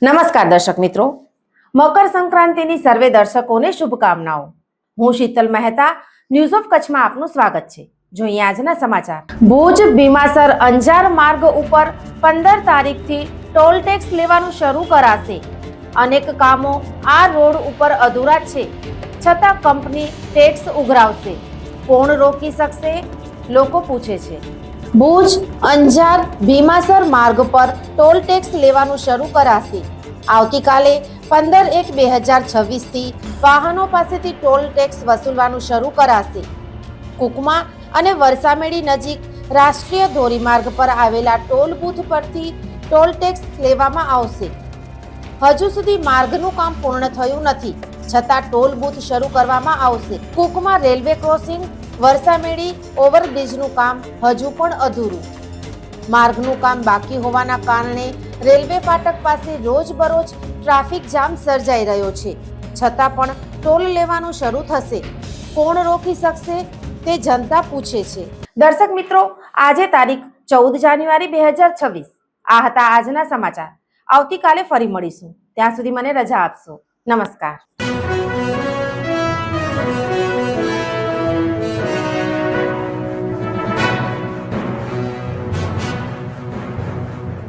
નમસ્કાર દર્શક મિત્રો, મકર સંક્રાંતિની સર્વે દર્શકોને શુભકામનાઓ। હું શીતલ મહેતા, ન્યૂઝ ઓફ કચ્છમાં આપનું સ્વાગત છે। જોઈએ આજના સમાચાર। ભુજ ભીમાસર અંજાર માર્ગ ઉપર 15 તારીખથી ટોલ ટેક્સ લેવાનું શરૂ કરાશે। અનેક કામો આ રોડ ઉપર અધૂરા છે, છતાં કંપની ટેક્સ ઉઘરાવશે। કોણ રોકી શકશે? લોકો પૂછે છે। ભુજ અંજાર ભીમાસર માર્ગ પર ટોલ ટેક્સ લેવાનું શરૂ કરાશે। આવતીકાલે 15/1/2026 થી વાહનો પાસેથી ટોલ ટેક્સ વસૂલવાનું શરૂ કરાશે। કુકમા અને વરસામેડી નજીક રાષ્ટ્રીય ધોરીમાર્ગ પર આવેલા ટોલ બૂથ પરથી ટોલ ટેક્સ લેવામાં આવશે। હજુ સુધી માર્ગનું કામ પૂર્ણ થયું નથી, છતાં ટોલ બૂથ શરૂ કરવામાં આવશે। કુકમા રેલવે ક્રોસિંગ, વરસામેડી ઓવરબ્રિજનું કામ હજુ પણ અધૂરું। માર્ગનું કામ બાકી હોવાના કારણે રેલવે ફાટક પાસે રોજબરોજ ટ્રાફિક જામ સર્જાઈ રહ્યો છે, છતાં પણ ટોલ લેવાનું શરૂ થશે। કોણ રોકી શકશે તે જનતા પૂછે છે। દર્શક મિત્રો, આજે તારીખ 14 જાન્યુઆરી 2026 આ હતા આજના સમાચાર। આવતીકાલે ફરી મળીશું, ત્યાં સુધી મને રજા આપશો। નમસ્કાર।